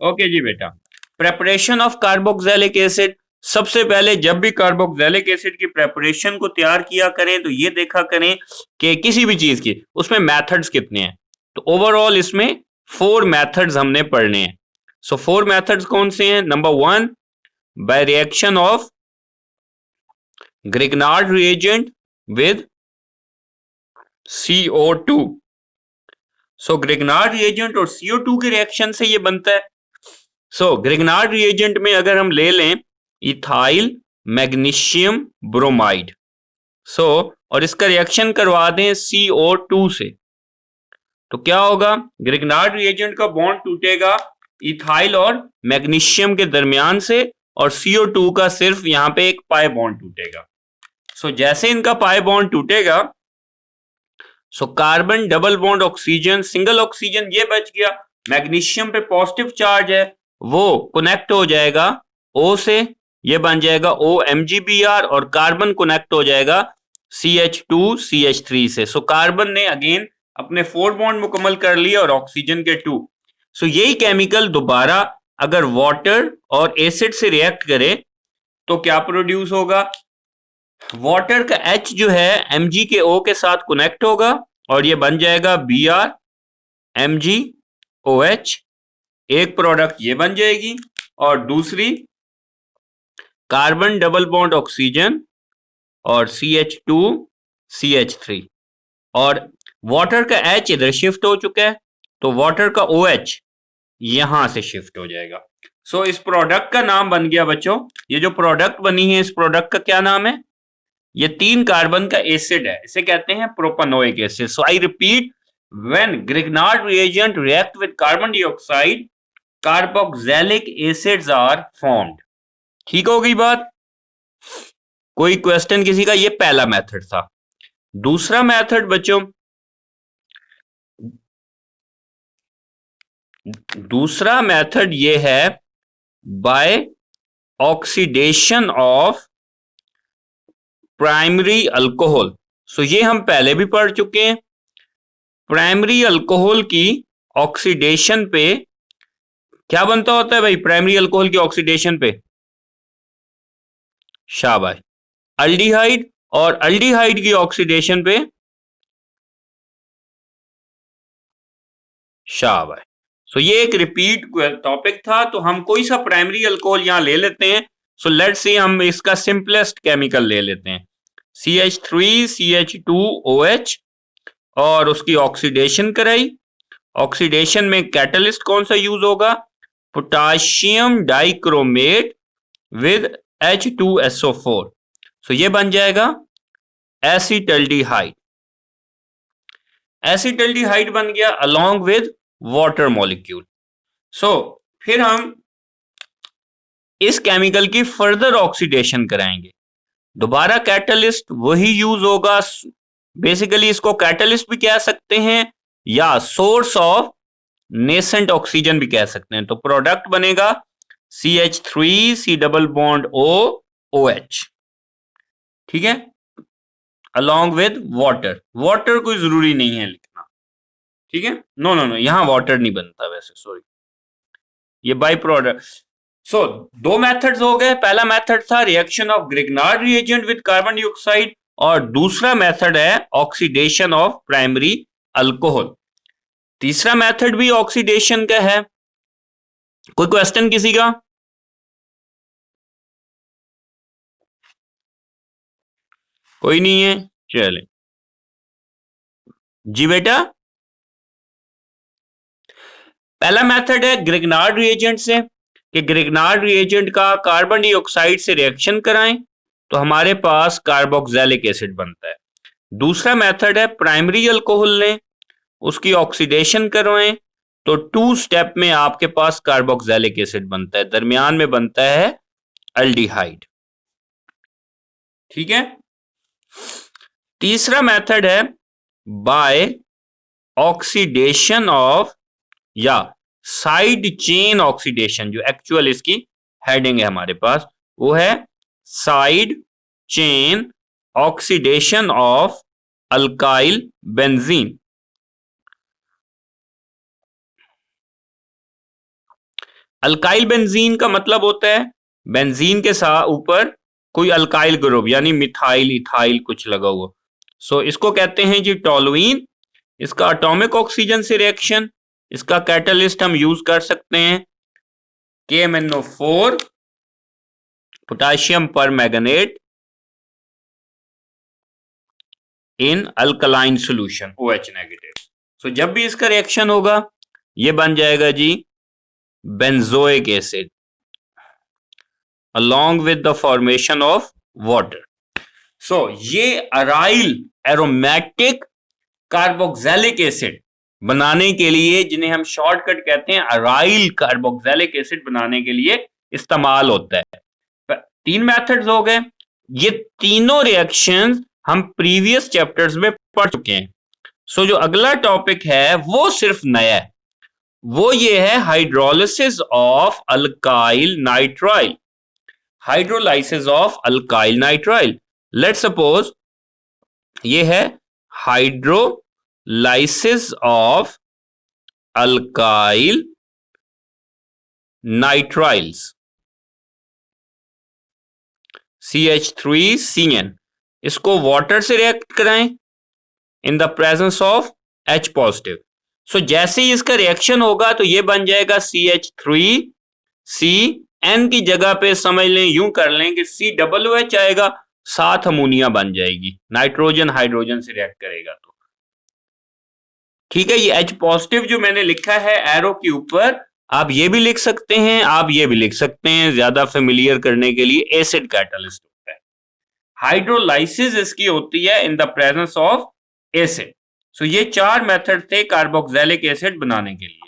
Okay जी बेटा, preparation of carboxylic acid. सबसे पहले जब भी कार्बोक्सिलिक एसिड की प्रेपरेशन को तैयार किया करें तो ये देखा करें कि किसी भी चीज की उसमें मेथड्स कितने हैं। तो ओवरऑल इसमें 4 मेथड्स हमने पढ़ने हैं। सो 4 मेथड्स कौन से हैं? Number 1, by reaction of Grignard reagent with CO2। So Grignard reagent और CO2 के रिएक्शन से ये बनता है। सो ग्रिग्नार्ड रिएजेंट में अगर हम ले लें इथाइल मैग्नीशियम ब्रोमाइड, और इसका रिएक्शन करवा दें CO2 से, तो क्या होगा? ग्रिग्नार्ड रिएजेंट का बॉन्ड टूटेगा इथाइल और मैग्नीशियम के दरमियान से, और CO2 का सिर्फ यहां पे एक पाई बॉन्ड टूटेगा। जैसे इनका पाई बॉन्ड टूटेगा, carbon double bond oxygen single oxygen ये बच गया। मैग्नीशियम पे पॉजिटिव चार्ज है, वो कनेक्ट हो जाएगा O से, ये बन जाएगा OMgBr, और कार्बन कनेक्ट हो जाएगा CH2CH3 से। कार्बन ने अगेन अपने 4 बॉन्ड मुकम्मल कर लिए और ऑक्सीजन के 2। यही केमिकल दोबारा अगर वाटर और एसिड से रिएक्ट करे तो क्या प्रोड्यूस होगा? वाटर का H जो है Mg के O के साथ कनेक्ट होगा और ये बन जाएगा BrMgOH। एक प्रोडक्ट ये बन जाएगी, और दूसरी कार्बन डबल बॉन्ड ऑक्सीजन और CH2CH3, और वाटर का H इधर शिफ्ट हो चुका है तो वाटर का OH यहां से शिफ्ट हो जाएगा। इस प्रोडक्ट का नाम बन गया बच्चों, ये जो प्रोडक्ट बनी है इस प्रोडक्ट का क्या नाम है? ये 3 कार्बन का एसिड है, इसे कहते हैं propanoic acid. I repeat, when Grignard reagent react with carbon dioxide, carboxylic acids are formed. ठीक हो गई बात? कोई क्वेश्चन किसी का? ये पहला मेथड था। दूसरा मेथड बच्चों, दूसरा मेथड ये है by oxidation of primary alcohol. ये हम पहले भी पढ़ चुके हैं। प्राइमरी अल्कोहल की ऑक्सीडेशन पे क्या बनता होता है भाई? प्राइमरी अल्कोहल की ऑक्सीडेशन पे शाबाश अल्डिहाइड, और अल्डिहाइड की ऑक्सीडेशन पे शाबाश। ये एक रिपीट टॉपिक था, तो हम कोई सा प्राइमरी अल्कोहल यहां ले लेते हैं। लेट्स सी हम इसका सिंपलेस्ट केमिकल ले लेते हैं CH3CH2OH, और उसकी ऑक्सीडेशन कराई। ऑक्सीडेशन में कैटलिस्ट कौन सा यूज होगा? Potassium dichromate with H2SO4। ये बन जाएगा एसिटल्डिहाइड। एसिटल्डिहाइड बन गया अलोंग विद वाटर मॉलिक्यूल। फिर हम इस केमिकल की फर्दर ऑक्सीडेशन कराएंगे। दोबारा कैटलिस्ट वही यूज होगा। बेसिकली इसको कैटलिस्ट भी कह सकते हैं या सोर्स ऑफ नेसेंट ऑक्सीजन भी कह सकते हैं। तो प्रोडक्ट बनेगा CH3C डबल बॉन्ड OOH। ठीक है, अलोंग विद वाटर। वाटर कोई जरूरी नहीं है लिखना, ठीक है? नो नो नो, यहां वाटर नहीं बनता वैसे, सॉरी, ये बाई प्रोडक्ट। दो मेथड्स हो गए। पहला मेथड था reaction of Grignard reagent with carbon dioxide, और दूसरा मेथड है ऑक्सीडेशन ऑफ प्राइमरी अल्कोहल। तीसरा मेथड भी ऑक्सीडेशन का है। कोई क्वेश्चन किसी का? कोई नहीं है, चले जी बेटा। पहला मेथड है ग्रिग्नार्ड रिएजेंट से, कि ग्रिग्नार्ड रिएजेंट का कार्बन डाइऑक्साइड से रिएक्शन कराएं तो हमारे पास कार्बोक्सिलिक एसिड बनता है। दूसरा मेथड है प्राइमरी अल्कोहल लें, उसकी ऑक्सीडेशन करवाएं तो 2 स्टेप में आपके पास कार्बोक्सिलिक एसिड बनता है, दरमियान में बनता है अल्डिहाइड। ठीक है। तीसरा मेथड है बाय ऑक्सीडेशन ऑफ या साइड चेन ऑक्सीडेशन, जो एक्चुअल इसकी हेडिंग है हमारे पास, वो है side chain oxidation of alkyl benzene. Alkyl benzene का मतलब होता है बेंजीन के साथ ऊपर कोई अल्काइल ग्रुप यानी मिथाइल इथाइल कुछ लगा हुआ। सो इसको कहते हैं जी टोलुइन। इसका एटॉमिक ऑक्सीजन से रिएक्शन, इसका कैटलिस्ट हम यूज कर सकते हैं KMnO4 potassium permanganate in alkaline solution OH negative. सो जब भी इसका रिएक्शन होगा ये बन जाएगा जी benzoic acid along with the formation of water. So ये अराइल एरोमेटिक कार्बोक्सिलिक एसिड बनाने के लिए, जिन्हें हम शॉर्टकट कहते हैं अराइल कार्बोक्सिलिक एसिड बनाने के लिए इस्तेमाल होता है। 3 मेथड्स हो गए। ये तीनों रिएक्शंस हम प्रीवियस चैप्टर्स में पढ़ चुके हैं। सो जो अगला टॉपिक है वो सिर्फ नया है, वो ये है hydrolysis of alkyl nitrile. Hydrolysis of alkyl nitrile. Let's suppose ये है hydrolysis of alkyl nitriles CH3CN। इसको वाटर से रिएक्ट कराएं in the presence of H positive. So जैसे ही इसका रिएक्शन होगा तो ये बन जाएगा CH3CN की जगह पे समझ लें, यूं कर लें कि COOH आएगा, साथ अमोनिया बन जाएगी, नाइट्रोजन हाइड्रोजन से रिएक्ट करेगा तो ठीक है। ये H पॉजिटिव जो मैंने लिखा है एरो के ऊपर, आप ये भी लिख सकते हैं, आप ये भी लिख सकते हैं, ज्यादा फेमिलियर करने के लिए एसिड कैटलिस्ट होता है। हाइड्रोलाइसिस इसकी होती है in the presence of acid. So ये 4 मेथड थे कार्बोक्सिलिक एसिड बनाने के लिए।